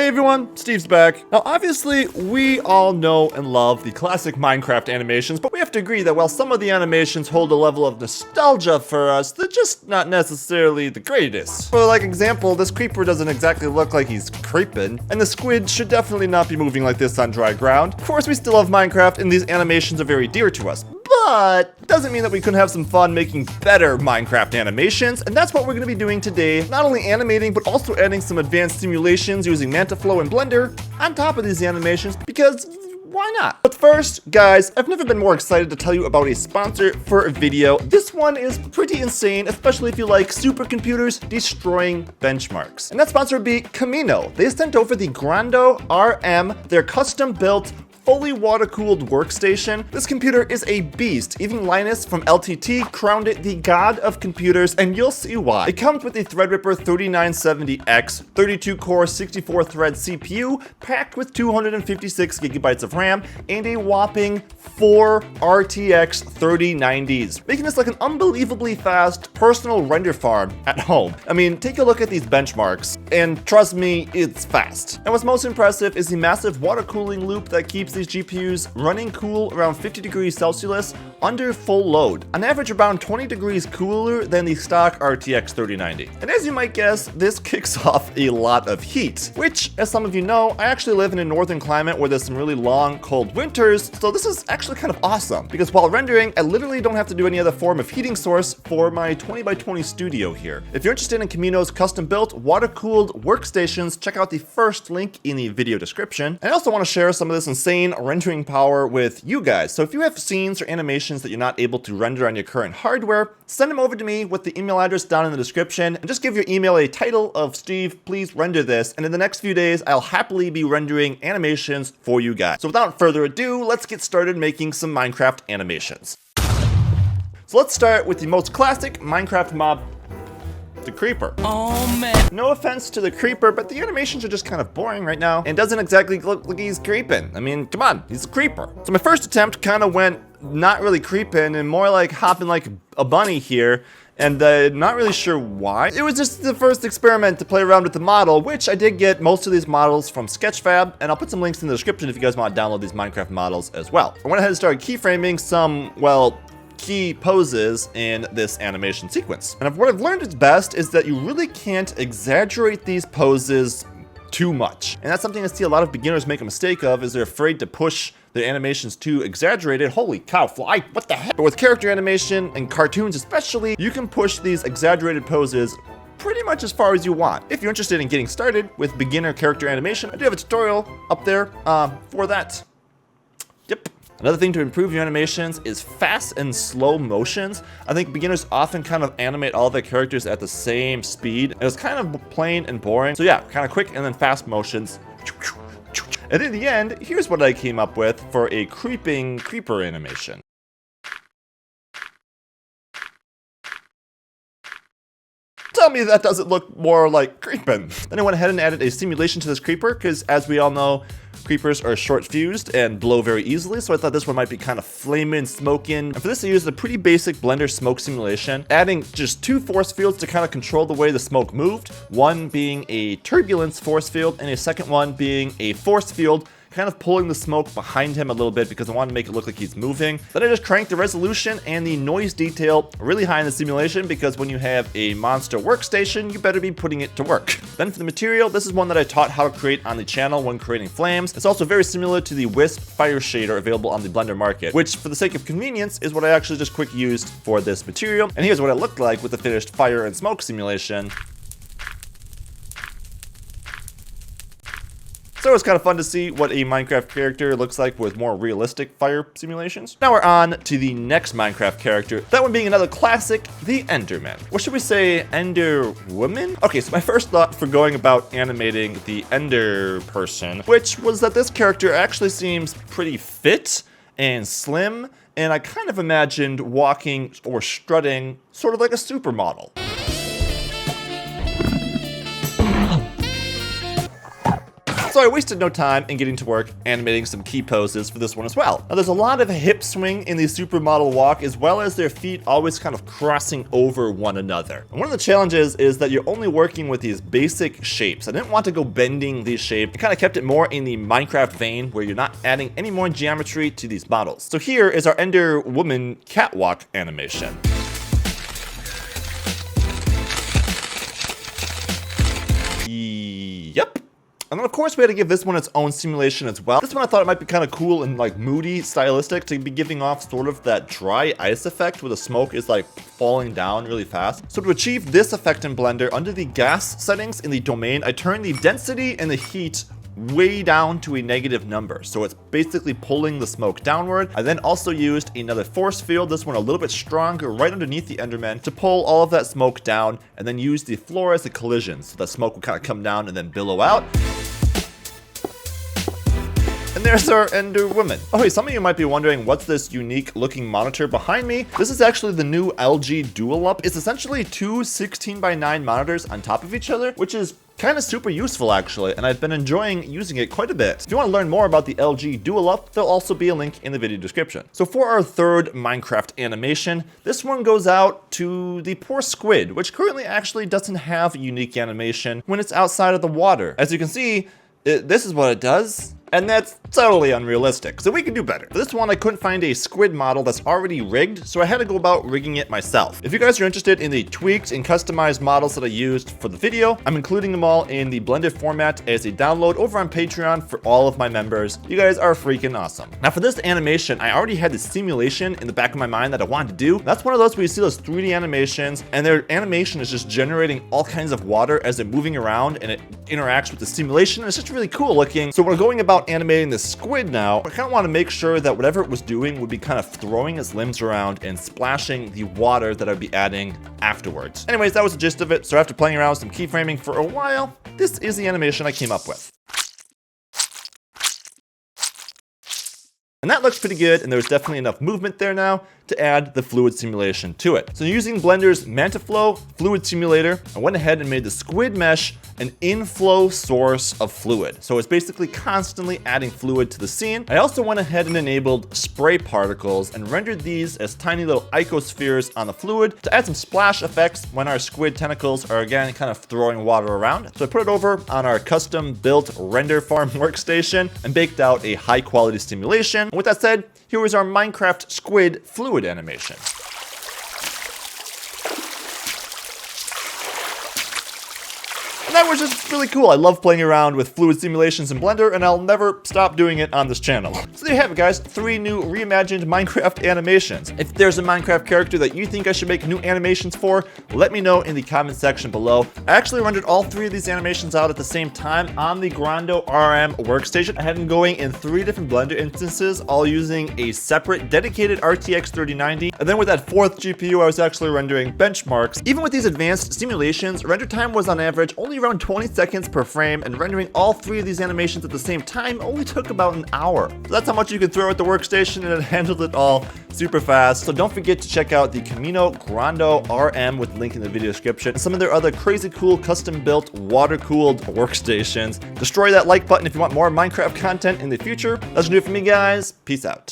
Hey everyone, Steve's back. Now obviously, we all know and love the classic Minecraft animations, but we have to agree that while some of the animations hold a level of nostalgia for us, they're just not necessarily the greatest. For like example, this creeper doesn't exactly look like he's creeping, and the squid should definitely not be moving like this on dry ground. Of course, we still love Minecraft, and these animations are very dear to us. But doesn't mean that we couldn't have some fun making better Minecraft animations, and that's what we're going to be doing today. Not only animating, but also adding some advanced simulations using Mantaflow and Blender on top of these animations, because why not? But first, guys, I've never been more excited to tell you about a sponsor for a video. This one is pretty insane, especially if you like supercomputers destroying benchmarks. And that sponsor would be Camino. They sent over the Grando RM, their custom-built fully water-cooled workstation. This computer is a beast. Even Linus from LTT crowned it the god of computers, and you'll see why. It comes with the Threadripper 3970X, 32-core, 64-thread CPU, packed with 256 gigabytes of RAM, and a whopping 4 RTX 3090s, making this like an unbelievably fast personal render farm at home. I mean, take a look at these benchmarks, and trust me, it's fast. And what's most impressive is the massive water cooling loop that keeps these GPUs running cool around 50 degrees Celsius under full load, on average around 20 degrees cooler than the stock RTX 3090. And as you might guess, this kicks off a lot of heat, which, as some of you know, I actually live in a northern climate where there's some really long, cold winters, so this is actually kind of awesome, because while rendering, I literally don't have to do any other form of heating source for my 20x20 studio here. If you're interested in Camino's custom-built, water-cooled workstations, check out the first link in the video description. And I also want to share some of this insane rendering power with you guys, so if you have scenes or animations that you're not able to render on your current hardware, send them over to me with the email address down in the description, and just give your email a title of "Steve, please render this," and in the next few days, I'll happily be rendering animations for you guys. So without further ado, let's get started making some Minecraft animations. So let's start with the most classic Minecraft mob, the creeper. Oh man. No offense to the creeper, but the animations are just kind of boring right now, and doesn't exactly look like he's creeping. I mean, come on, he's a creeper. So my first attempt kind of went not really creeping and more like hopping like a bunny here, and not really sure why. It was just the first experiment to play around with the model, which I did get most of these models from Sketchfab, and I'll put some links in the description if you guys want to download these Minecraft models as well. I went ahead and started keyframing some, well, key poses in this animation sequence. And what I've learned is best is that you really can't exaggerate these poses too much. And that's something I see a lot of beginners make a mistake of, is they're afraid to push their animations too exaggerated. Holy cow, fly, what the heck? But with character animation and cartoons especially, you can push these exaggerated poses pretty much as far as you want. If you're interested in getting started with beginner character animation, I do have a tutorial up there for that. Yep. Another thing to improve your animations is fast and slow motions. I think beginners often kind of animate all their characters at the same speed. It was kind of plain and boring. So yeah, kind of quick and then fast motions. And in the end, here's what I came up with for a creeping creeper animation. Tell me that doesn't look more like creeping. Then I went ahead and added a simulation to this creeper, because as we all know, creepers are short fused and blow very easily, so I thought this one might be kind of flaming, smoking. And for this I used a pretty basic Blender smoke simulation, adding just 2 force fields to kind of control the way the smoke moved, one being a turbulence force field and a second one being a force field, kind of pulling the smoke behind him a little bit because I wanted to make it look like he's moving. Then I just cranked the resolution and the noise detail really high in the simulation, because when you have a monster workstation, you better be putting it to work. Then for the material, this is one that I taught how to create on the channel when creating flames. It's also very similar to the Wisp fire shader available on the Blender market, which for the sake of convenience is what I actually just quick used for this material. And here's what it looked like with the finished fire and smoke simulation. So it was kind of fun to see what a Minecraft character looks like with more realistic fire simulations. Now we're on to the next Minecraft character, that one being another classic, the Enderman. Or should we say Ender Woman? Okay, so my first thought for going about animating the Ender person, which was that this character actually seems pretty fit and slim, and I kind of imagined walking or strutting sort of like a supermodel. So I wasted no time in getting to work animating some key poses for this one as well. Now there's a lot of hip swing in the supermodel walk, as well as their feet always kind of crossing over one another. And one of the challenges is that you're only working with these basic shapes. I didn't want to go bending these shapes. I kind of kept it more in the Minecraft vein where you're not adding any more geometry to these models. So here is our Ender Woman catwalk animation. Yep. And then of course we had to give this one its own simulation as well. This one I thought it might be kind of cool and like moody stylistic to be giving off sort of that dry ice effect where the smoke is like falling down really fast. So to achieve this effect in Blender, under the gas settings in the domain, I turned the density and the heat way down to a negative number. So it's basically pulling the smoke downward. I then also used another force field, this one a little bit stronger, right underneath the Enderman to pull all of that smoke down, and then use the floor as a collision. So the smoke will kind of come down and then billow out. And there's our Ender Woman. Okay, some of you might be wondering what's this unique looking monitor behind me. This is actually the new LG Dual Up. It's essentially two 16:9 monitors on top of each other, which is kind of super useful actually, and I've been enjoying using it quite a bit. If you want to learn more about the LG Dual Up, there'll also be a link in the video description. So for our third Minecraft animation, this one goes out to the poor squid, which currently actually doesn't have a unique animation when it's outside of the water. As you can see, this is what it does. And that's totally unrealistic, so we can do better. For this one, I couldn't find a squid model that's already rigged, so I had to go about rigging it myself. If you guys are interested in the tweaked and customized models that I used for the video, I'm including them all in the blended format as a download over on Patreon for all of my members. You guys are freaking awesome. Now for this animation, I already had the simulation in the back of my mind that I wanted to do. That's one of those where you see those 3D animations, and their animation is just generating all kinds of water as they're moving around, and it interacts with the simulation. It's just really cool looking. So we're going about animating the squid now. I kind of want to make sure that whatever it was doing would be kind of throwing its limbs around and splashing the water that I'd be adding afterwards. Anyways, that was the gist of it. So after playing around with some keyframing for a while, this is the animation I came up with. And that looks pretty good, and there's definitely enough movement there now to add the fluid simulation to it. So using Blender's MantaFlow fluid simulator, I went ahead and made the squid mesh an inflow source of fluid. So it's basically constantly adding fluid to the scene. I also went ahead and enabled spray particles and rendered these as tiny little icospheres on the fluid to add some splash effects when our squid tentacles are again kind of throwing water around. So I put it over on our custom built render farm workstation and baked out a high quality simulation. And with that said, here is our Minecraft squid fluid animation. And that was just really cool. I love playing around with fluid simulations in Blender, and I'll never stop doing it on this channel. So there you have it, guys. 3 new reimagined Minecraft animations. If there's a Minecraft character that you think I should make new animations for, let me know in the comment section below. I actually rendered all 3 of these animations out at the same time on the Grando RM workstation. I had them going in 3 different Blender instances, all using a separate dedicated RTX 3090. And then with that 4th GPU, I was actually rendering benchmarks. Even with these advanced simulations, render time was on average only around 20 seconds per frame, and rendering all 3 of these animations at the same time only took about an hour. So that's how much you can throw at the workstation, and it handled it all super fast. So don't forget to check out the Camino Grando RM with link in the video description, and some of their other crazy cool custom built water-cooled workstations. Destroy that like button if you want more Minecraft content in the future. That's gonna do it for me, guys. Peace out.